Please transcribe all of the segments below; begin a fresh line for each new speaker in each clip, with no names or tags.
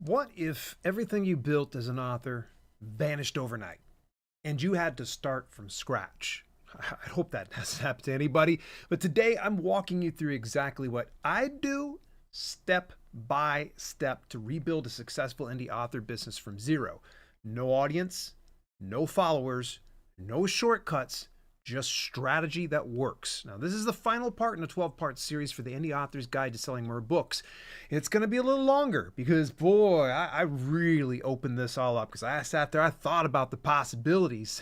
What if everything you built as an author vanished overnight and you had to start from scratch? I hope that hasn't happened to anybody, but today I'm walking you through exactly what I do step by step to rebuild a successful indie author business from zero. No audience, no followers, no shortcuts, just strategy that works. Now, this is the final part in a 12-part series for the Indie Author's Guide to Selling More Books. It's going to be a little longer because, boy, I really opened this all up because I sat there, I thought about the possibilities.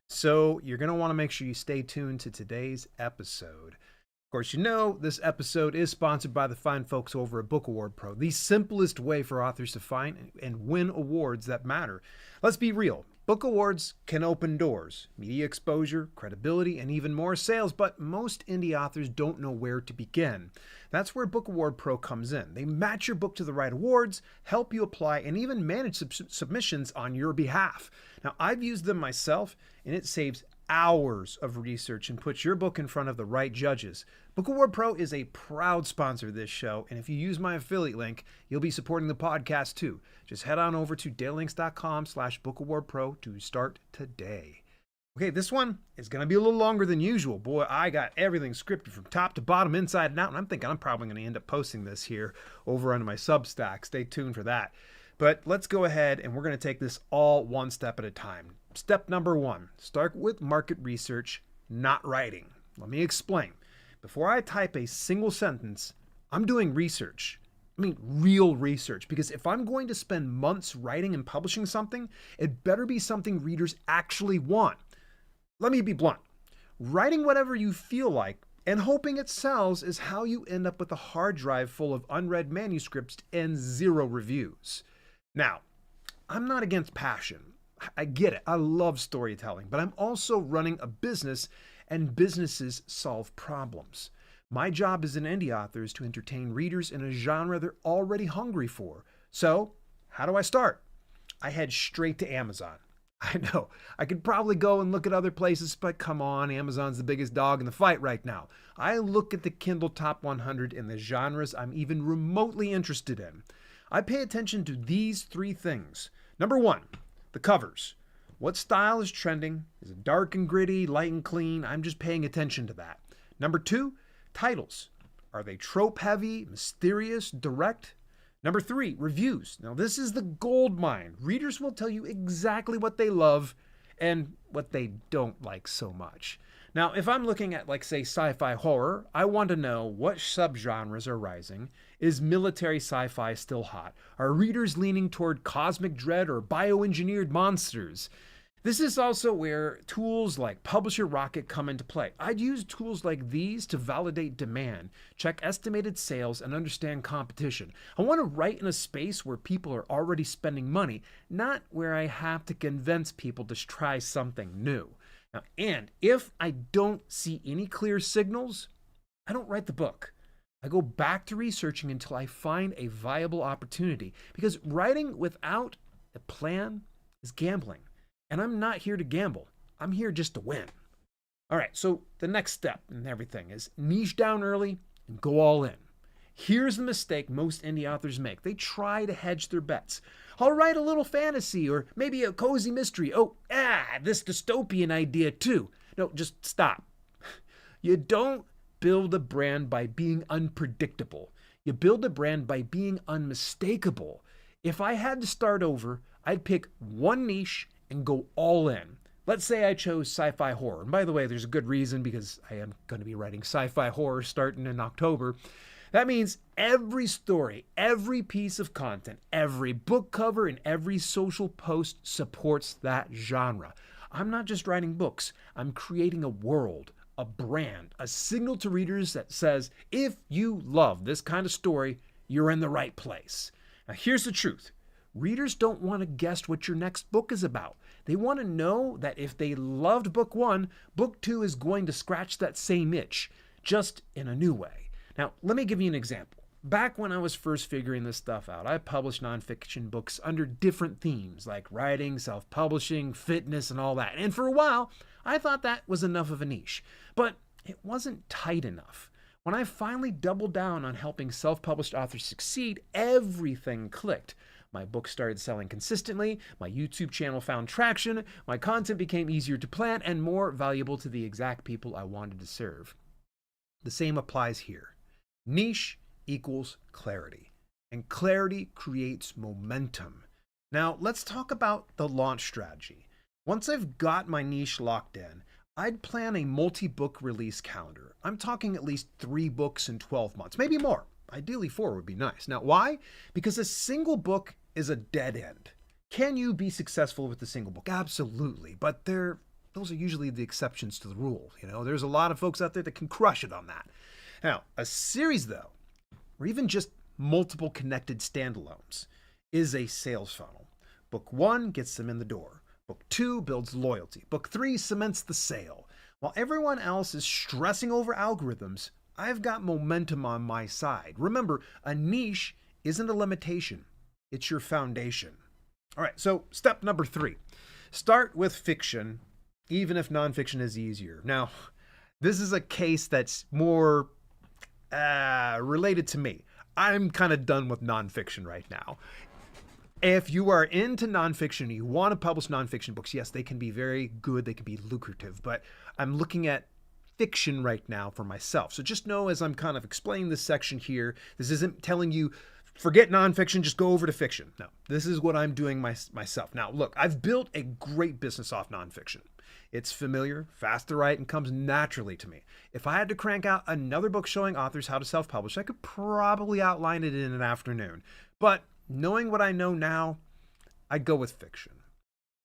So you're going to want to make sure you stay tuned to today's episode. Of course, you know this episode is sponsored by the fine folks over at Book Award Pro, the simplest way for authors to find and win awards that matter. Let's be real. Book awards can open doors, media exposure, credibility, and even more sales, but most indie authors don't know where to begin. That's where Book Award Pro comes in. They match your book to the right awards, help you apply, and even manage submissions on your behalf. Now, I've used them myself, and it saves hours of research and puts your book in front of the right judges. Book Award Pro is a proud sponsor of this show, and if you use my affiliate link, you'll be supporting the podcast too. Just head on over to dalelinks.com/bookawardpro to start today. Okay, this one is going to be a little longer than usual. Boy, I got everything scripted from top to bottom, inside and out, and I'm thinking I'm probably going to end up posting this here over on my Substack. Stay tuned for that. But let's go ahead and we're going to take this all one step at a time. Step number one, start with market research, not writing. Let me explain. Before I type a single sentence, I'm doing research. I mean, real research, because if I'm going to spend months writing and publishing something, it better be something readers actually want. Let me be blunt. Writing whatever you feel like and hoping it sells is how you end up with a hard drive full of unread manuscripts and zero reviews. Now, I'm not against passion. I get it. I love storytelling, but I'm also running a business, and businesses solve problems. My job as an indie author is to entertain readers in a genre they're already hungry for. So, how do I start? I head straight to Amazon. I know, I could probably go and look at other places, but come on, Amazon's the biggest dog in the fight right now. I look at the Kindle Top 100 in the genres I'm even remotely interested in. I pay attention to these three things. Number one, the covers. What style is trending? Is it dark and gritty, light and clean? I'm just paying attention to that. Number two, titles. Are they trope heavy, mysterious, direct? Number three, reviews. Now this is the gold mine. Readers will tell you exactly what they love and what they don't like so much. Now, if I'm looking at, like, say, sci-fi horror, I want to know what subgenres are rising. Is military sci-fi still hot? Are readers leaning toward cosmic dread or bioengineered monsters? This is also where tools like Publisher Rocket come into play. I'd use tools like these to validate demand, check estimated sales, and understand competition. I want to write in a space where people are already spending money, not where I have to convince people to try something new. Now, and if I don't see any clear signals, I don't write the book. I go back to researching until I find a viable opportunity, because writing without a plan is gambling. And I'm not here to gamble. I'm here just to win. All right, so the next step in everything is niche down early and go all in. Here's the mistake most indie authors make. They try to hedge their bets. I'll write a little fantasy or maybe a cozy mystery. This dystopian idea too. No, just stop. You don't build a brand by being unpredictable. You build a brand by being unmistakable. If I had to start over, I'd pick one niche and go all in. Let's say I chose sci-fi horror. And by the way, there's a good reason, because I am going to be writing sci-fi horror starting in October. That means every story, every piece of content, every book cover, and every social post supports that genre. I'm not just writing books. I'm creating a world, a brand, a signal to readers that says, if you love this kind of story, you're in the right place. Now, here's the truth. Readers don't want to guess what your next book is about. They want to know that if they loved book one, book two is going to scratch that same itch, just in a new way. Now, let me give you an example. Back when I was first figuring this stuff out, I published nonfiction books under different themes like writing, self-publishing, fitness, and all that. And for a while, I thought that was enough of a niche, but it wasn't tight enough. When I finally doubled down on helping self-published authors succeed, everything clicked. My book started selling consistently, my YouTube channel found traction, my content became easier to plan and more valuable to the exact people I wanted to serve. The same applies here. Niche equals clarity, and clarity creates momentum. Now, let's talk about the launch strategy. Once I've got my niche locked in, I'd plan a multi-book release calendar. I'm talking at least 3 books in 12 months, maybe more. Ideally 4 would be nice. Now, why? Because a single book is a dead end. Can you be successful with a single book? Absolutely, but those are usually the exceptions to the rule. There's a lot of folks out there that can crush it on that. Now, a series though, or even just multiple connected standalones, is a sales funnel. Book 1 gets them in the door. Book 2 builds loyalty. Book 3 cements the sale. While everyone else is stressing over algorithms, I've got momentum on my side. Remember, a niche isn't a limitation. It's your foundation. All right, so step number 3. Start with fiction, even if nonfiction is easier. Now, this is a case that's more related to me. I'm kind of done with nonfiction right now. If you are into nonfiction, you want to publish nonfiction books, yes, they can be very good, they can be lucrative, but I'm looking at fiction right now for myself. So just know as I'm kind of explaining this section here, this isn't telling you, forget nonfiction, just go over to fiction. No, this is what I'm doing myself. Now, look, I've built a great business off nonfiction. It's familiar, fast to write, and comes naturally to me. If I had to crank out another book showing authors how to self-publish, I could probably outline it in an afternoon. But knowing what I know now, I'd go with fiction.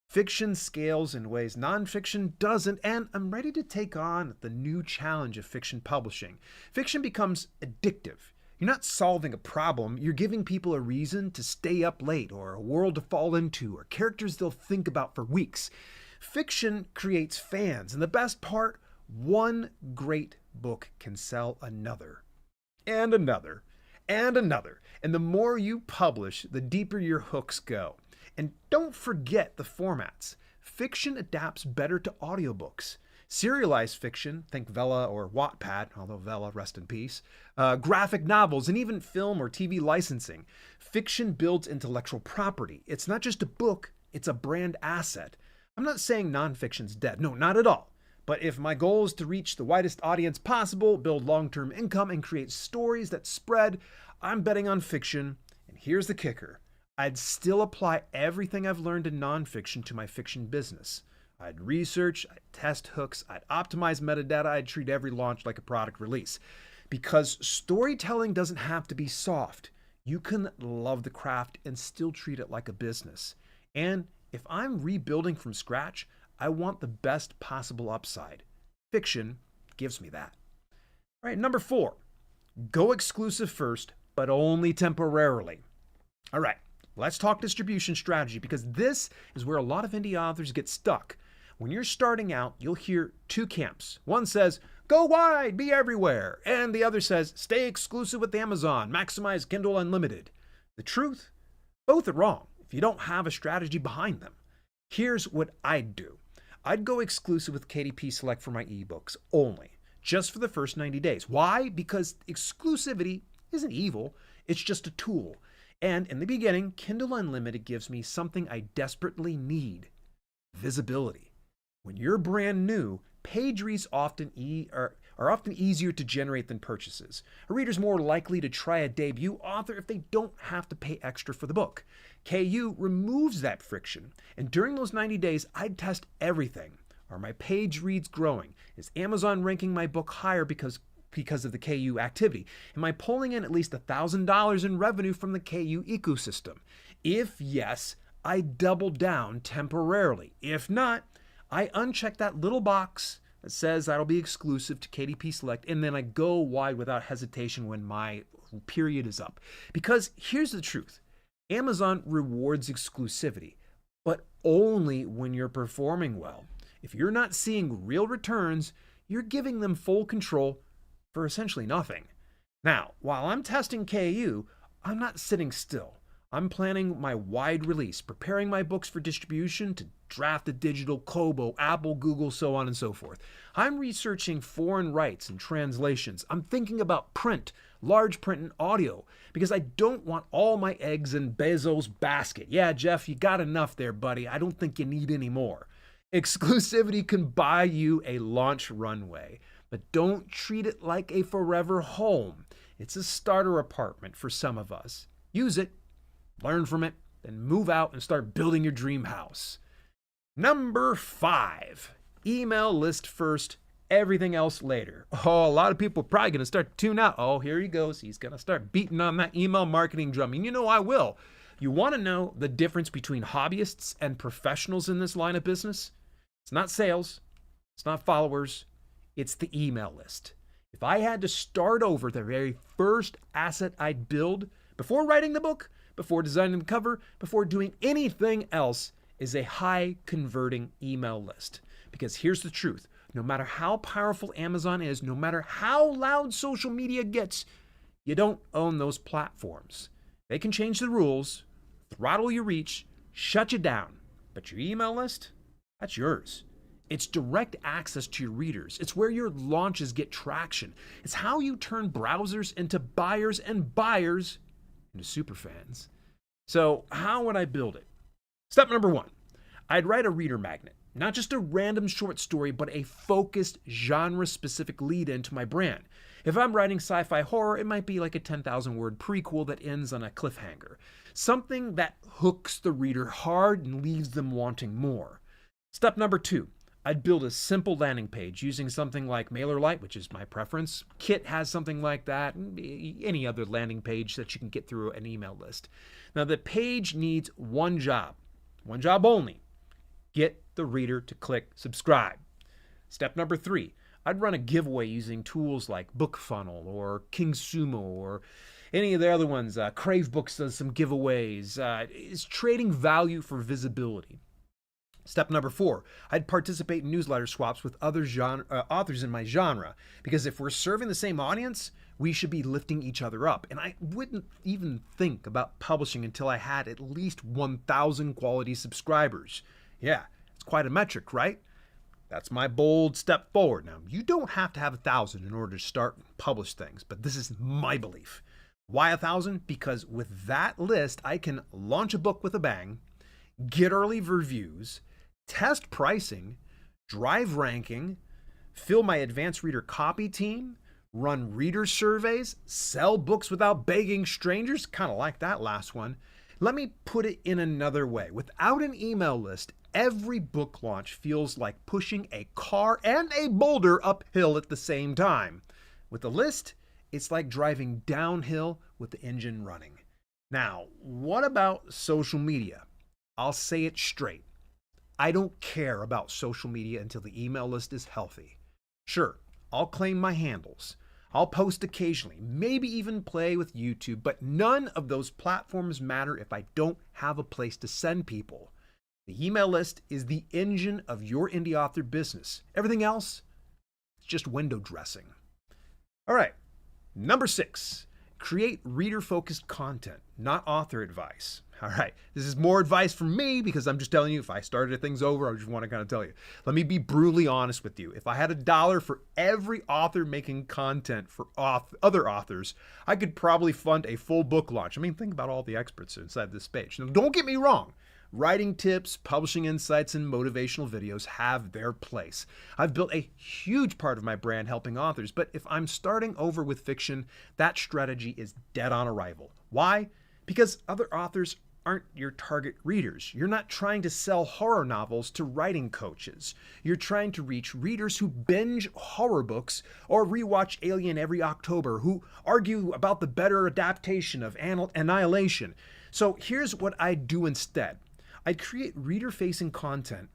Fiction scales in ways nonfiction doesn't, and I'm ready to take on the new challenge of fiction publishing. Fiction becomes addictive. You're not solving a problem, you're giving people a reason to stay up late, or a world to fall into, or characters they'll think about for weeks. Fiction creates fans, and the best part, one great book can sell another, and another, and another. And the more you publish, the deeper your hooks go. And don't forget the formats. Fiction adapts better to audiobooks. Serialized fiction, think Vella or Wattpad, although Vella, rest in peace, graphic novels, and even film or TV licensing. Fiction builds intellectual property. It's not just a book, it's a brand asset. I'm not saying nonfiction's dead. No, not at all. But if my goal is to reach the widest audience possible, build long-term income, and create stories that spread, I'm betting on fiction. And here's the kicker. I'd still apply everything I've learned in nonfiction to my fiction business. I'd research, I'd test hooks, I'd optimize metadata, I'd treat every launch like a product release. Because storytelling doesn't have to be soft. You can love the craft and still treat it like a business. And if I'm rebuilding from scratch, I want the best possible upside. Fiction gives me that. All right, number 4, go exclusive first, but only temporarily. All right, let's talk distribution strategy, because this is where a lot of indie authors get stuck. When you're starting out, you'll hear 2 camps. One says, go wide, be everywhere. And the other says, stay exclusive with Amazon, maximize Kindle Unlimited. The truth, both are wrong if you don't have a strategy behind them. Here's what I'd do. I'd go exclusive with KDP Select for my ebooks only, just for the first 90 days. Why? Because exclusivity isn't evil, it's just a tool. And in the beginning, Kindle Unlimited gives me something I desperately need: visibility. When you're brand new, page reads are often easier to generate than purchases. A reader's more likely to try a debut author if they don't have to pay extra for the book. KU removes that friction, and during those 90 days, I'd test everything. Are my page reads growing? Is Amazon ranking my book higher because of the KU activity? Am I pulling in at least $1,000 in revenue from the KU ecosystem? If yes, I double down temporarily. If not, I uncheck that little box that says that'll be exclusive to KDP Select, and then I go wide without hesitation when my period is up. Because here's the truth. Amazon rewards exclusivity, but only when you're performing well. If you're not seeing real returns, you're giving them full control for essentially nothing. Now, while I'm testing KU, I'm not sitting still. I'm planning my wide release, preparing my books for distribution to draft a digital Kobo, Apple, Google, so on and so forth. I'm researching foreign rights and translations. I'm thinking about print, large print and audio, because I don't want all my eggs in Bezos' basket. Yeah, Jeff, you got enough there, buddy. I don't think you need any more. Exclusivity can buy you a launch runway, but don't treat it like a forever home. It's a starter apartment for some of us. Use it, learn from it, then move out and start building your dream house. Number 5, email list first, everything else later. Oh, a lot of people are probably going to start to tune out. Oh, here he goes. He's going to start beating on that email marketing drum. And you know I will. You want to know the difference between hobbyists and professionals in this line of business? It's not sales. It's not followers. It's the email list. If I had to start over, the very first asset I'd build before writing the book, before designing the cover, before doing anything else, is a high converting email list. Because here's the truth. No matter how powerful Amazon is, no matter how loud social media gets, you don't own those platforms. They can change the rules, throttle your reach, shut you down. But your email list, that's yours. It's direct access to your readers. It's where your launches get traction. It's how you turn browsers into buyers and buyers into superfans. So how would I build it? Step number 1, I'd write a reader magnet. Not just a random short story, but a focused genre-specific lead-in to my brand. If I'm writing sci-fi horror, it might be like a 10,000-word prequel that ends on a cliffhanger. Something that hooks the reader hard and leaves them wanting more. Step number 2, I'd build a simple landing page using something like MailerLite, which is my preference. Kit has something like that, and any other landing page that you can get through an email list. Now, the page needs one job only. Get the reader to click subscribe. Step number 3, I'd run a giveaway using tools like BookFunnel or KingSumo or any of the other ones. Crave Books does some giveaways. It's trading value for visibility. Step number 4, I'd participate in newsletter swaps with other authors in my genre, because if we're serving the same audience, we should be lifting each other up. And I wouldn't even think about publishing until I had at least 1,000 quality subscribers. Yeah, it's quite a metric, right? That's my bold step forward. Now, you don't have to have 1,000 in order to start and publish things, but this is my belief. Why 1,000? Because with that list, I can launch a book with a bang, get early reviews, test pricing, drive ranking, fill my advanced reader copy team, run reader surveys, sell books without begging strangers, kind of like that last one. Let me put it in another way. Without an email list, every book launch feels like pushing a car and a boulder uphill at the same time. With a list, it's like driving downhill with the engine running. Now, what about social media? I'll say it straight. I don't care about social media until the email list is healthy. Sure, I'll claim my handles. I'll post occasionally, maybe even play with YouTube, but none of those platforms matter if I don't have a place to send people. The email list is the engine of your indie author business. Everything else, it's just window dressing. All right, number 6, create reader-focused content, not author advice. All right, this is more advice from me because I'm just telling you, if I started things over, I just want to kind of tell you. Let me be brutally honest with you. If I had $1 for every author making content for other authors, I could probably fund a full book launch. I mean, think about all the experts inside this page. Now, don't get me wrong. Writing tips, publishing insights, and motivational videos have their place. I've built a huge part of my brand helping authors, but if I'm starting over with fiction, that strategy is dead on arrival. Why? Because other authors aren't your target readers. You're not trying to sell horror novels to writing coaches. You're trying to reach readers who binge horror books or rewatch Alien every October, who argue about the better adaptation of Annihilation. So here's what I'd do instead. I'd create reader-facing content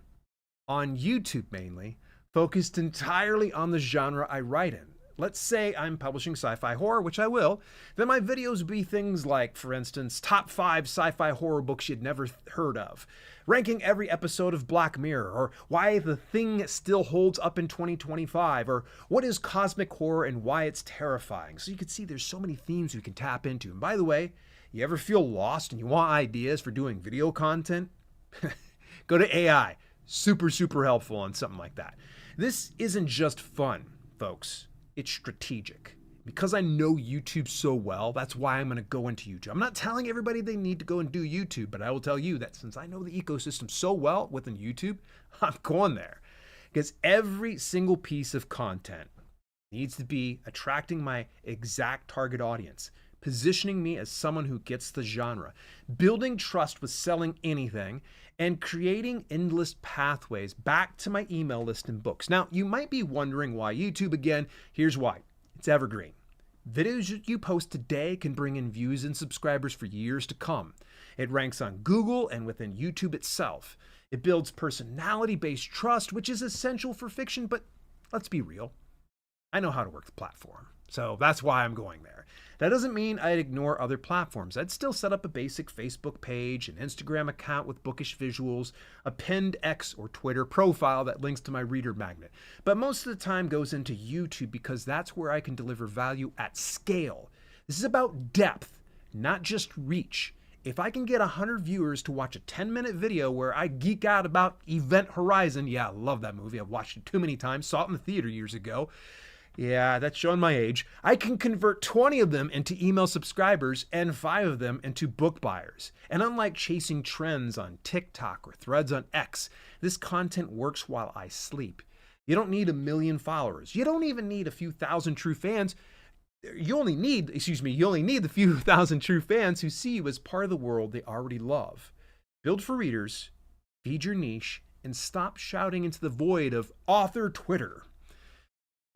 on YouTube mainly, focused entirely on the genre I write in. Let's say I'm publishing sci-fi horror, which I will. Then my videos would be things like, for instance, top 5 sci-fi horror books you'd never heard of, ranking every episode of Black Mirror, or why The Thing still holds up in 2025, or what is cosmic horror and why it's terrifying. So you can see there's so many themes we can tap into. And by the way, You ever feel lost and you want ideas for doing video content? Go to AI. Super helpful on something like that. This isn't just fun, folks. It's strategic. Because I know YouTube so well, that's why I'm going to go into YouTube. I'm not telling everybody they need to go and do YouTube, but I will tell you that since I know the ecosystem so well within YouTube, I'm going there. Because every single piece of content needs to be attracting my exact target audience, positioning me as someone who gets the genre, building trust with selling anything, and creating endless pathways back to my email list and books. Now, you might be wondering why YouTube again. Here's why. It's evergreen. Videos you post today can bring in views and subscribers for years to come. It ranks on Google and within YouTube itself. It builds personality-based trust, which is essential for fiction, but let's be real. I know how to work the platform, so that's why I'm going there. That doesn't mean I'd ignore other platforms. I'd still set up a basic Facebook page, an Instagram account with bookish visuals, a pinned X or Twitter profile that links to my reader magnet. But most of the time goes into YouTube because that's where I can deliver value at scale. This is about depth, not just reach. If I can get 100 viewers to watch a 10-minute video where I geek out about Event Horizon, yeah, I love that movie. I've watched it too many times, saw it in the theater years ago. Yeah, that's showing my age. I can convert 20 of them into email subscribers and 5 of them into book buyers. And unlike chasing trends on TikTok or threads on X, this content works while I sleep. You don't need 1 million followers. You don't even need a few thousand true fans. You only need the few thousand true fans who see you as part of the world they already love. Build for readers, feed your niche, and stop shouting into the void of author Twitter.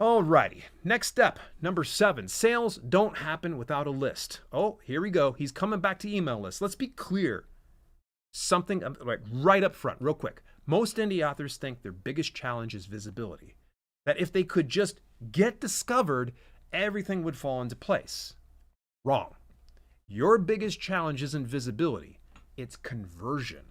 Alrighty, next step, number 7, sales don't happen without a list. Oh, here we go. He's coming back to email lists. Let's be clear. Something right up front, real quick. Most indie authors think their biggest challenge is visibility. That if they could just get discovered, everything would fall into place. Wrong. Your biggest challenge isn't visibility, it's conversion.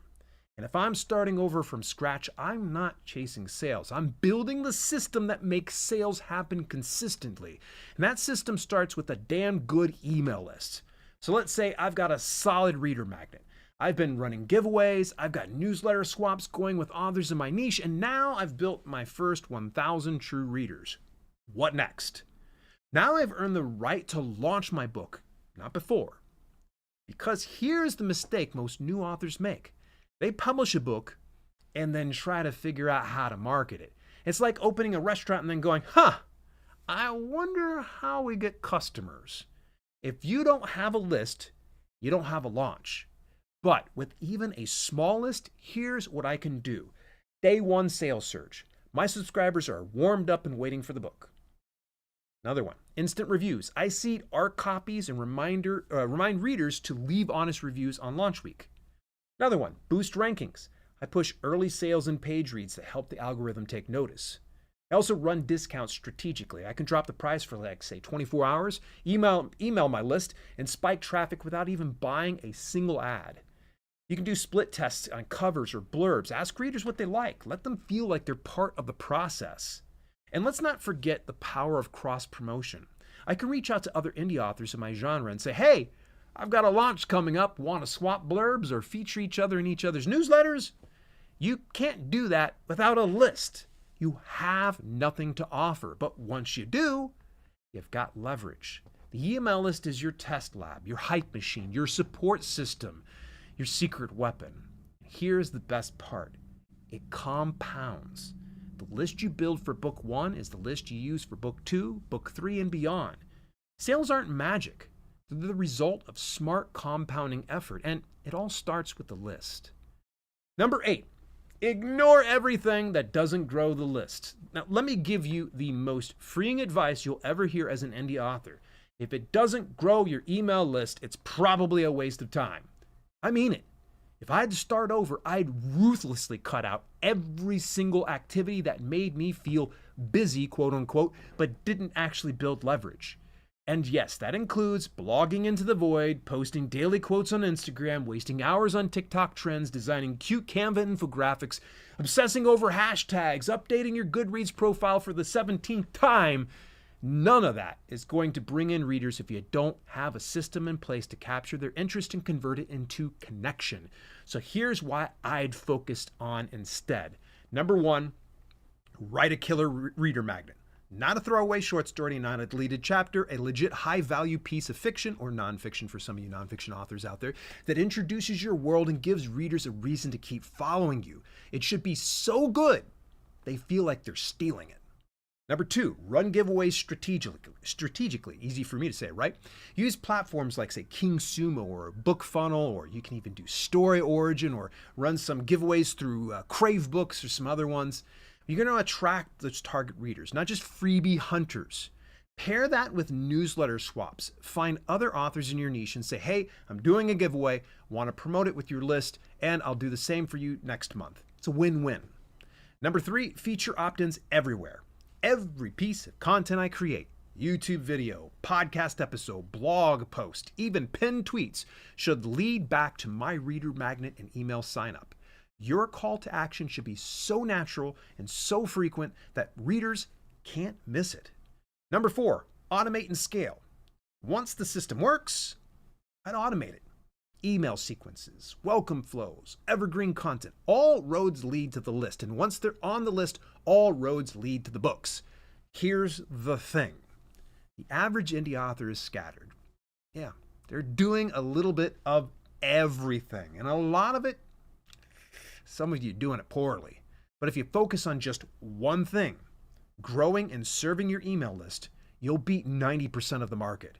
And if I'm starting over from scratch, I'm not chasing sales. I'm building the system that makes sales happen consistently. And that system starts with a damn good email list. So let's say I've got a solid reader magnet. I've been running giveaways. I've got newsletter swaps going with authors in my niche. And now I've built my first 1,000 true readers. What next? Now I've earned the right to launch my book, not before. Because here's the mistake most new authors make. They publish a book and then try to figure out how to market it. It's like opening a restaurant and then going, I wonder how we get customers. If you don't have a list, you don't have a launch. But with even a small list, here's what I can do. Day 1 sales surge. My subscribers are warmed up and waiting for the book. Another one, instant reviews. I seed ARC copies and remind readers to leave honest reviews on launch week. Another one, boost rankings. I push early sales and page reads that help the algorithm take notice. I also run discounts strategically. I can drop the price for say 24 hours, email my list, and spike traffic without even buying a single ad. You can do split tests on covers or blurbs. Ask readers what they like. Let them feel like they're part of the process. And let's not forget the power of cross-promotion. I can reach out to other indie authors in my genre and say, hey, I've got a launch coming up. Want to swap blurbs or feature each other in each other's newsletters? You can't do that without a list. You have nothing to offer. But once you do, you've got leverage. The email list is your test lab, your hype machine, your support system, your secret weapon. Here's the best part. It compounds. The list you build for book 1 is the list you use for book 2, book 3, and beyond. Sales aren't magic. They're the result of smart compounding effort, and it all starts with the list. Number 8, ignore everything that doesn't grow the list. Now, let me give you the most freeing advice you'll ever hear as an indie author. If it doesn't grow your email list, it's probably a waste of time. I mean it. If I had to start over, I'd ruthlessly cut out every single activity that made me feel busy, quote unquote, but didn't actually build leverage. And yes, that includes blogging into the void, posting daily quotes on Instagram, wasting hours on TikTok trends, designing cute Canva infographics, obsessing over hashtags, updating your Goodreads profile for the 17th time. None of that is going to bring in readers if you don't have a system in place to capture their interest and convert it into connection. So here's what I'd focused on instead. Number one, write a killer reader magnet. Not a throwaway short story, not a deleted chapter, a legit high-value piece of fiction or nonfiction for some of you nonfiction authors out there that introduces your world and gives readers a reason to keep following you. It should be so good they feel like they're stealing it. Number two, run giveaways strategically. Easy for me to say, right? Use platforms like, say, King Sumo or BookFunnel, or you can even do Story Origin or run some giveaways through Crave Books or some other ones. You're going to attract those target readers, not just freebie hunters. Pair that with newsletter swaps. Find other authors in your niche and say, hey, I'm doing a giveaway, want to promote it with your list, and I'll do the same for you next month. It's a win-win. Number three, feature opt-ins everywhere. Every piece of content I create, YouTube video, podcast episode, blog post, even pinned tweets, should lead back to my reader magnet and email sign-up. Your call to action should be so natural and so frequent that readers can't miss it. Number four, automate and scale. Once the system works, I'd automate it. Email sequences, welcome flows, evergreen content, all roads lead to the list. And once they're on the list, all roads lead to the books. Here's the thing. The average indie author is scattered. Yeah, they're doing a little bit of everything. And a lot of it, some of you doing it poorly. But if you focus on just one thing, growing and serving your email list, you'll beat 90% of the market.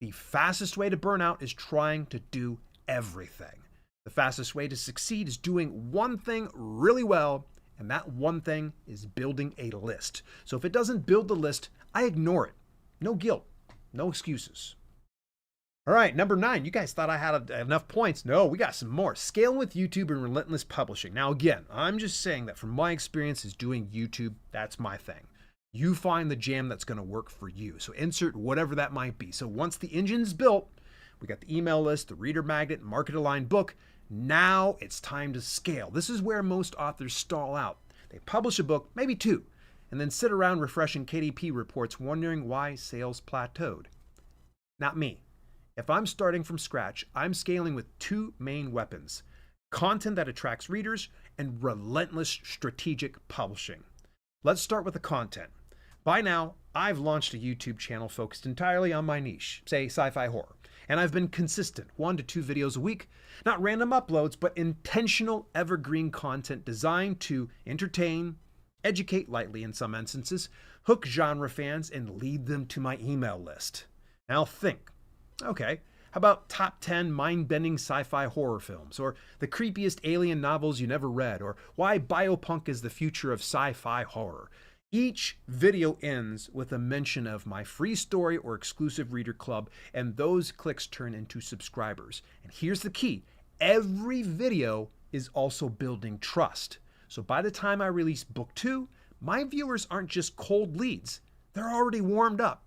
The fastest way to burn out is trying to do everything. The fastest way to succeed is doing one thing really well, and that one thing is building a list. So if it doesn't build the list, I ignore it. No guilt, no excuses. All right, number 9, you guys thought I had enough points. No, we got some more. Scaling with YouTube and Relentless publishing. Now again, I'm just saying that from my experience is doing YouTube, that's my thing. You find the jam that's going to work for you. So insert whatever that might be. So once the engine's built, we got the email list, the reader magnet, market aligned book. Now it's time to scale. This is where most authors stall out. They publish a book, maybe 2, and then sit around refreshing KDP reports wondering why sales plateaued. Not me. If I'm starting from scratch, I'm scaling with 2 main weapons: content that attracts readers and relentless strategic publishing. Let's start with the content. By now, I've launched a YouTube channel focused entirely on my niche, say sci-fi horror, and I've been consistent, 1 to 2 videos a week, not random uploads, but intentional evergreen content designed to entertain, educate lightly in some instances, hook genre fans, and lead them to my email list. Now think. Okay, how about top 10 mind-bending sci-fi horror films, or the creepiest alien novels you never read, or why biopunk is the future of sci-fi horror? Each video ends with a mention of my free story or exclusive reader club, and those clicks turn into subscribers. And here's the key. Every video is also building trust. So by the time I release book 2, my viewers aren't just cold leads. They're already warmed up.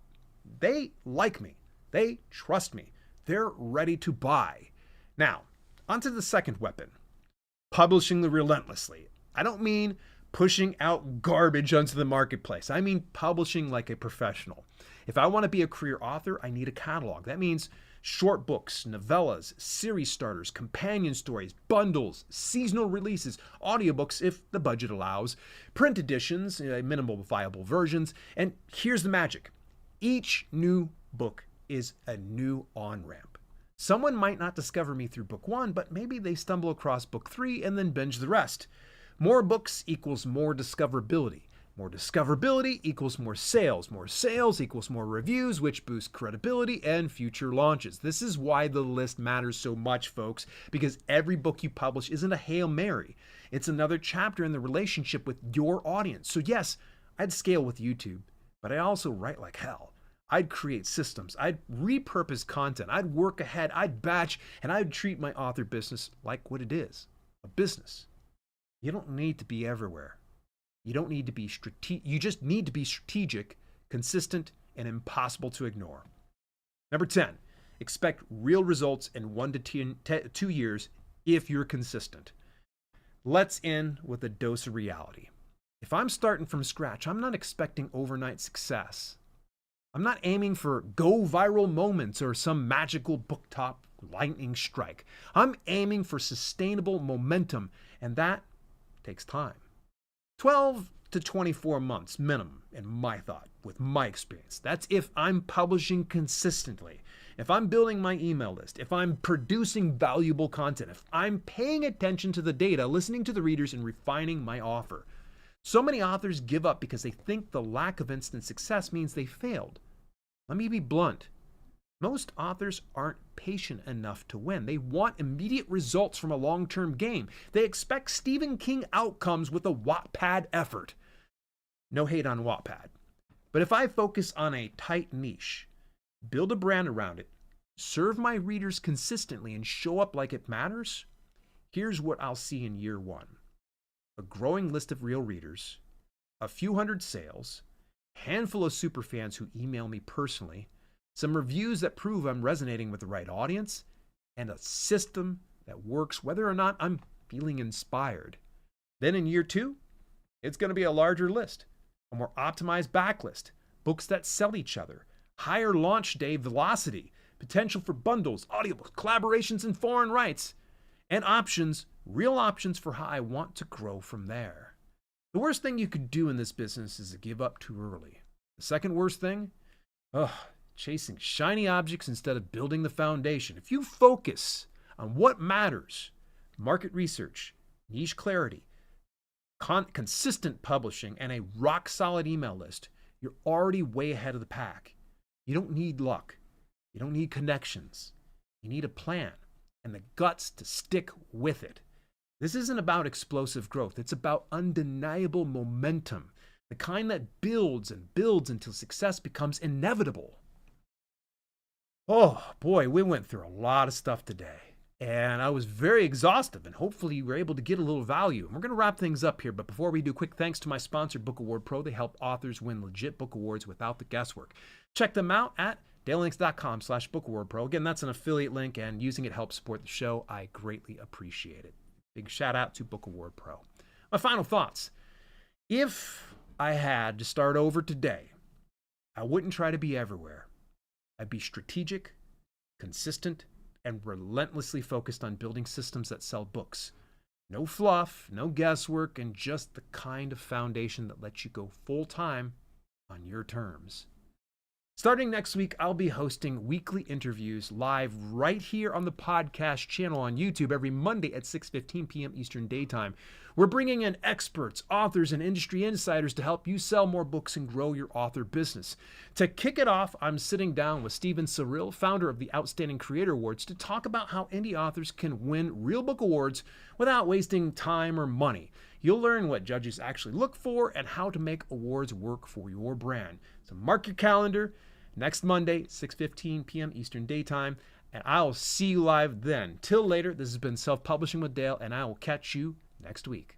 They like me. They trust me. They're ready to buy. Now, onto the second weapon, publishing relentlessly. I don't mean pushing out garbage onto the marketplace. I mean publishing like a professional. If I want to be a career author, I need a catalog. That means short books, novellas, series starters, companion stories, bundles, seasonal releases, audiobooks if the budget allows, print editions, minimal viable versions, and here's the magic. Each new book is a new on-ramp. Someone might not discover me through book 1, but maybe they stumble across book 3 and then binge the rest. More books equals more discoverability. More discoverability equals more sales. More sales equals more reviews, which boosts credibility and future launches. This is why the list matters so much, folks, because every book you publish isn't a Hail Mary. It's another chapter in the relationship with your audience. So yes, I'd scale with YouTube, but I also write like hell. I'd create systems, I'd repurpose content, I'd work ahead, I'd batch, and I'd treat my author business like what it is, a business. You don't need to be everywhere. You don't need to be you just need to be strategic, consistent, and impossible to ignore. Number 10, expect real results in 1 to 2 years if you're consistent. Let's end with a dose of reality. If I'm starting from scratch, I'm not expecting overnight success. I'm not aiming for go viral moments or some magical booktop lightning strike. I'm aiming for sustainable momentum, and that takes time. 12 to 24 months minimum, in my thought, with my experience. That's if I'm publishing consistently, if I'm building my email list, if I'm producing valuable content, if I'm paying attention to the data, listening to the readers, and refining my offer. So many authors give up because they think the lack of instant success means they failed. Let me be blunt. Most authors aren't patient enough to win. They want immediate results from a long-term game. They expect Stephen King outcomes with a Wattpad effort. No hate on Wattpad. But if I focus on a tight niche, build a brand around it, serve my readers consistently, and show up like it matters, here's what I'll see in year one. A growing list of real readers, a few hundred sales, a handful of superfans who email me personally, some reviews that prove I'm resonating with the right audience, and a system that works whether or not I'm feeling inspired. Then in year two, it's going to be a larger list, a more optimized backlist, books that sell each other, higher launch day velocity, potential for bundles, audiobooks, collaborations, and foreign rights, and options, real options for how I want to grow from there. The worst thing you could do in this business is to give up too early. The second worst thing? Chasing shiny objects instead of building the foundation. If you focus on what matters, market research, niche clarity, consistent publishing, and a rock-solid email list, you're already way ahead of the pack. You don't need luck. You don't need connections. You need a plan and the guts to stick with it. This isn't about explosive growth. It's about undeniable momentum, the kind that builds and builds until success becomes inevitable. Oh boy, we went through a lot of stuff today, and I was very exhaustive, and hopefully you were able to get a little value. And we're going to wrap things up here, but before we do, quick thanks to my sponsor, Book Award Pro. They help authors win legit book awards without the guesswork. Check them out at dailylinks.com/bookawardpro. Again, that's an affiliate link, and using it helps support the show. I greatly appreciate it. Big shout out to Book Award Pro. My final thoughts. If I had to start over today, I wouldn't try to be everywhere. I'd be strategic, consistent, and relentlessly focused on building systems that sell books. No fluff, no guesswork, and just the kind of foundation that lets you go full time on your terms. Starting next week, I'll be hosting weekly interviews live right here on the podcast channel on YouTube every Monday at 6:15 p.m. Eastern Daytime. We're bringing in experts, authors, and industry insiders to help you sell more books and grow your author business. To kick it off, I'm sitting down with Steven Cyril, founder of the Outstanding Creator Awards, to talk about how indie authors can win real book awards without wasting time or money. You'll learn what judges actually look for and how to make awards work for your brand. So mark your calendar. Next Monday, 6:15 p.m. Eastern Daytime, and I'll see you live then. Till later, this has been Self-Publishing with Dale, and I will catch you next week.